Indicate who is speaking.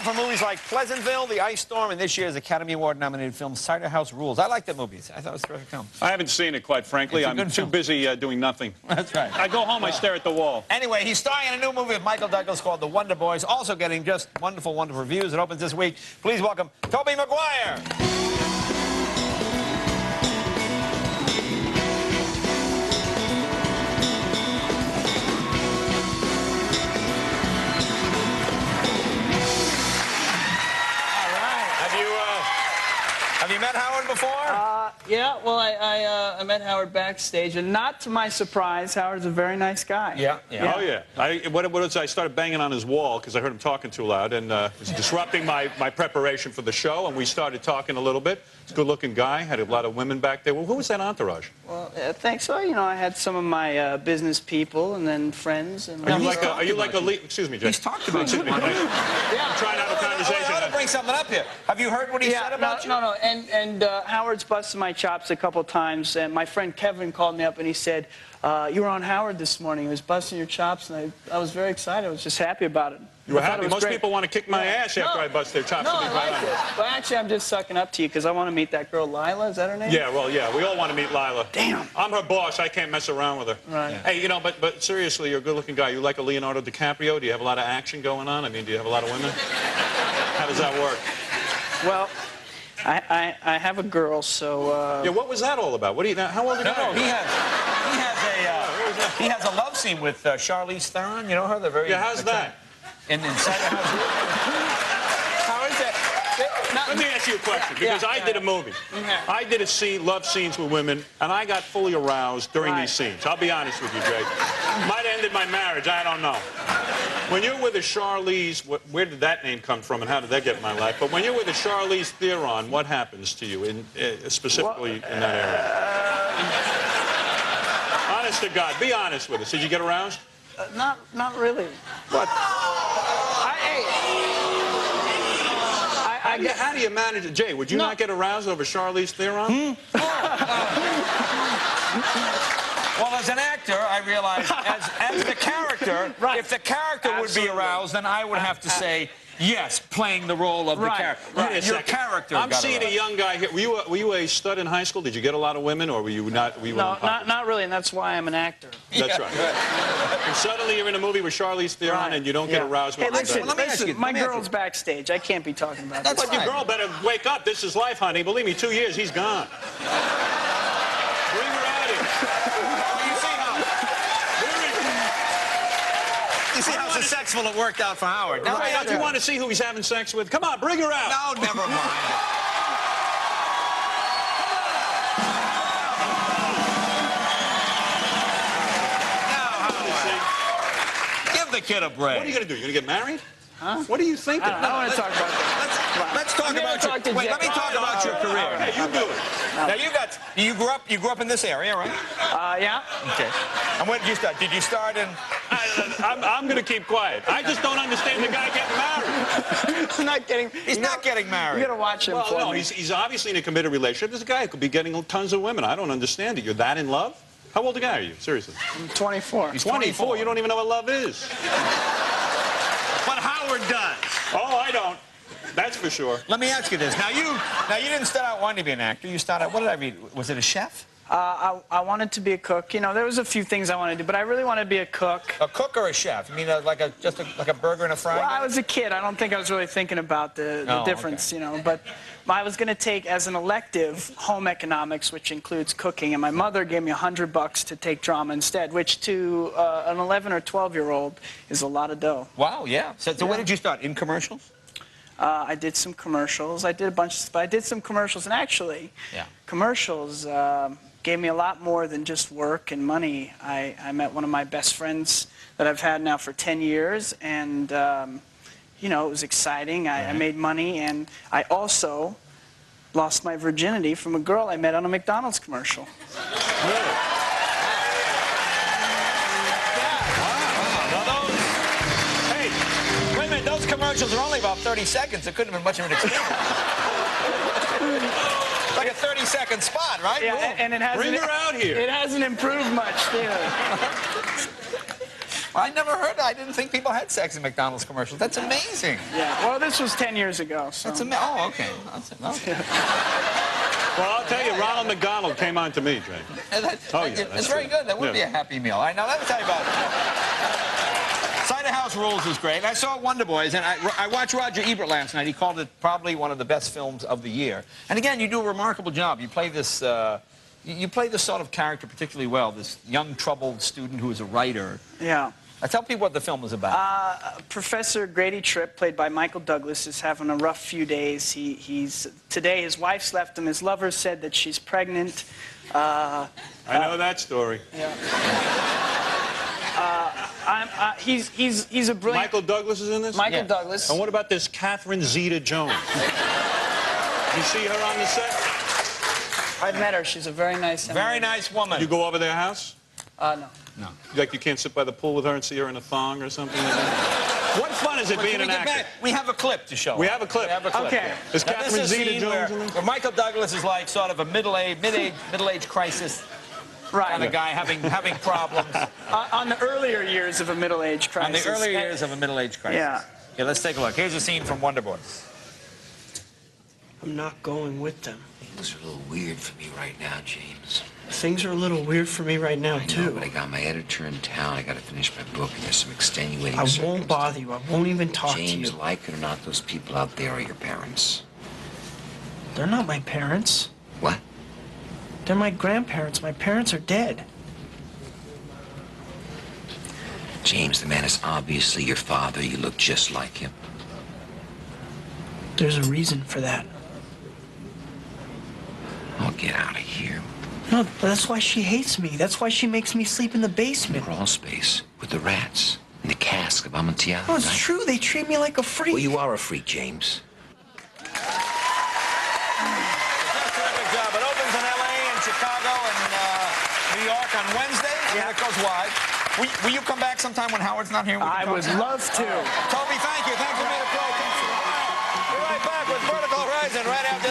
Speaker 1: for movies like Pleasantville, The Ice Storm, and this year's Academy Award-nominated film Cider House Rules. I like that movie. I thought it was a terrific film.
Speaker 2: I haven't seen it, quite frankly. I'm too busy doing nothing.
Speaker 1: That's right.
Speaker 2: I go home, I stare at the wall.
Speaker 1: Anyway, he's starring in a new movie with Michael Douglas called The Wonder Boys, also getting just wonderful, wonderful reviews. It opens this week. Please welcome Tobey Maguire. Have you met Howard before?
Speaker 3: Yeah, well, I met Howard backstage, and not to my surprise, Howard's a very nice guy.
Speaker 1: Yeah.
Speaker 2: Oh, yeah. I started banging on his wall because I heard him talking too loud, and it was disrupting my preparation for the show, and we started talking a little bit. He's a good-looking guy, had a lot of women back there. Well, who was that entourage?
Speaker 3: Well, thanks. So, you know, I had some of my business people and then friends. And
Speaker 2: Are you like a lead? Excuse me, Jay.
Speaker 1: He's talked about you.
Speaker 2: Yeah. I'm trying to have a conversation.
Speaker 1: I ought to bring something up here. Have you heard what he said about you?
Speaker 3: No. And Howard's busted my chops a couple times, and my friend Kevin called me up and he said, you were on Howard this morning. He was busting your chops, and I was very excited. I was just happy about it.
Speaker 2: You were happy? Most people want to kick my ass after I bust their chops.
Speaker 3: No, I like it. But actually, I'm just sucking up to you because I want to meet that girl, Lila. Is that her name?
Speaker 2: Yeah, well, yeah. We all want to meet Lila.
Speaker 3: Damn.
Speaker 2: I'm her boss. I can't mess around with her.
Speaker 3: Right. Yeah.
Speaker 2: Hey, you know, but seriously, you're a good-looking guy. You like a Leonardo DiCaprio? Do you have a lot of action going on? I mean, do you have a lot of women? How does that work?
Speaker 3: Well, I have a girl, so...
Speaker 2: Yeah, what was that all about? What do you... How old are you?
Speaker 1: No, he has a love scene with Charlize Theron. You know her? They're very...
Speaker 2: Yeah, how's that?
Speaker 1: In Cider House.
Speaker 3: How is that?
Speaker 2: Let me ask you a question, because I did a movie. I did love scenes with women, and I got fully aroused during these scenes. I'll be honest with you, Jay. Might have ended my marriage, I don't know. When you're with a Charlize, where did that name come from, and how did that get in my life? But when you're with a Charlize Theron, what happens to you, specifically in that area? Honest to God, be honest with us. Did you get aroused?
Speaker 3: Not really.
Speaker 2: What? How do you manage it? Jay, would you not get aroused over Charlize Theron?
Speaker 1: Well, as an actor, I realize, as the character, if the character would be aroused, then I would have to say, yes, playing the role of the character. Your character.
Speaker 2: I'm seeing a young guy here. Were you a stud in high school? Did you get a lot of women, or were you not?
Speaker 3: No, not really, and that's why I'm an actor.
Speaker 2: That's right. And suddenly you're in a movie with Charlize Theron, and you don't get aroused.
Speaker 3: Hey, listen, my girl's backstage. I can't be talking about that.
Speaker 2: But your girl better wake up. This is life, honey. Believe me, 2 years, he's gone. Bring her out here.
Speaker 1: You see how successful it worked out for Howard.
Speaker 2: Now, don't you want to see who he's having sex with? Come on, bring her out.
Speaker 1: No, never mind. Now, Howard, give the kid a break.
Speaker 2: What are you going to do? You're going to get married?
Speaker 3: Huh?
Speaker 2: What are you thinking?
Speaker 3: I don't want to talk about that.
Speaker 1: Let's talk about your... Wait, let me talk about your career.
Speaker 2: Okay, you do it.
Speaker 1: Now, you grew up in this area, right?
Speaker 3: Yeah.
Speaker 1: Okay. And when did you start? Did you start in...
Speaker 2: I'm going to keep quiet. I just don't understand the guy getting married.
Speaker 1: He's not getting married.
Speaker 3: You got to watch him.
Speaker 2: Well, no, he's obviously in a committed relationship. This guy could be getting tons of women. I don't understand it. You're that in love? How old a guy are you? Seriously.
Speaker 3: I'm 24.
Speaker 1: He's
Speaker 2: 24. You don't even know what love is.
Speaker 1: What Howard does.
Speaker 2: Oh, I don't. That's for sure.
Speaker 1: Let me ask you this. Now you didn't start out wanting to be an actor. You started out, what did I read? Was it a chef?
Speaker 3: I wanted to be a cook. You know, there was a few things I wanted to do, but I really wanted to be a cook.
Speaker 1: A cook or a chef? You mean like a burger and a fry?
Speaker 3: Well, I was a kid. I don't think I was really thinking about the difference, you know. But I was going to take as an elective home economics, which includes cooking, and my mother gave me $100 to take drama instead, which to an 11 or 12-year-old is a lot of dough.
Speaker 1: Wow, yeah. So when did you start? In commercials?
Speaker 3: I did some commercials. I did a bunch, but I did some commercials, and actually, commercials gave me a lot more than just work and money. I met one of my best friends that I've had now for 10 years, and you know, it was exciting. I made money, and I also lost my virginity from a girl I met on a McDonald's commercial.
Speaker 2: Really?
Speaker 1: Those commercials are only about 30 seconds. It couldn't have been much of an experience. Like a 30-second spot, right?
Speaker 3: Yeah, and it hasn't...
Speaker 2: Bring her out here.
Speaker 3: It hasn't improved much, you know.
Speaker 1: I never heard that. I didn't think people had sex in McDonald's commercials. That's amazing.
Speaker 3: Yeah. Well, this was 10 years ago. So.
Speaker 1: That's amazing. Oh, okay. Okay.
Speaker 2: Well, I'll tell you, Ronald McDonald came on to me, Jay.
Speaker 1: It's very good. That would be a happy meal. All right, now let me tell you about Side of House Rules was great. I saw Wonder Boys, and I watched Roger Ebert last night. He called it probably one of the best films of the year. And again, you do a remarkable job. You play this... You play this sort of character particularly well, this young, troubled student who is a writer.
Speaker 3: Yeah.
Speaker 1: Tell people what the film was about.
Speaker 3: Professor Grady Tripp, played by Michael Douglas, is having a rough few days. Today his wife's left him. His lover said that she's pregnant.
Speaker 2: I know that story.
Speaker 3: Yeah. He's a brilliant...
Speaker 2: Michael Douglas is in this?
Speaker 3: Michael Douglas.
Speaker 2: And what about this Catherine Zeta-Jones? You see her on the set?
Speaker 3: I've met her. She's a very nice woman.
Speaker 1: Very nice woman.
Speaker 2: You go over their house?
Speaker 3: No.
Speaker 1: No.
Speaker 2: Like you can't sit by the pool with her and see her in a thong or something like that? What fun is it being an actor?
Speaker 1: We have a clip to show.
Speaker 2: We have a clip.
Speaker 3: Okay.
Speaker 2: Is Catherine Zeta-Jones in this?
Speaker 1: Where Michael Douglas is like sort of a middle-age crisis kind of guy having problems.
Speaker 3: On the earlier years of a middle-age crisis.
Speaker 1: On the earlier years of a middle-age crisis.
Speaker 3: Yeah.
Speaker 1: Yeah, let's take a look. Here's a scene from Wonder Boys.
Speaker 4: I'm not going with them.
Speaker 5: Things are a little weird for me right now, James.
Speaker 4: Things are a little weird for me right now,
Speaker 5: I know,
Speaker 4: too.
Speaker 5: but I got my editor in town. I got to finish my book, and there's some extenuating
Speaker 4: I
Speaker 5: circumstances.
Speaker 4: won't bother you. I won't even talk to you.
Speaker 5: James, like it or not, those people out there are your parents.
Speaker 4: They're not my parents.
Speaker 5: What?
Speaker 4: They're my grandparents. My parents are dead.
Speaker 5: James, the man is obviously your father. You look just like him.
Speaker 4: There's a reason for that.
Speaker 5: Oh, get out of here.
Speaker 4: No, that's why she hates me. That's why she makes me sleep in the basement.
Speaker 5: Crawl space with the rats in the cask of Amontillado.
Speaker 4: No, it's
Speaker 5: right?
Speaker 4: true. They treat me like a freak.
Speaker 5: Well, you are a freak, James.
Speaker 1: Terrific job. It opens in L.A. and Chicago and New York on Wednesday. Yeah. And it goes wide. Will you come back sometime when Howard's not here?
Speaker 3: I would love to.
Speaker 1: Tobey, thank you. Thanks for being a pro. We're right back with Vertical Horizon right after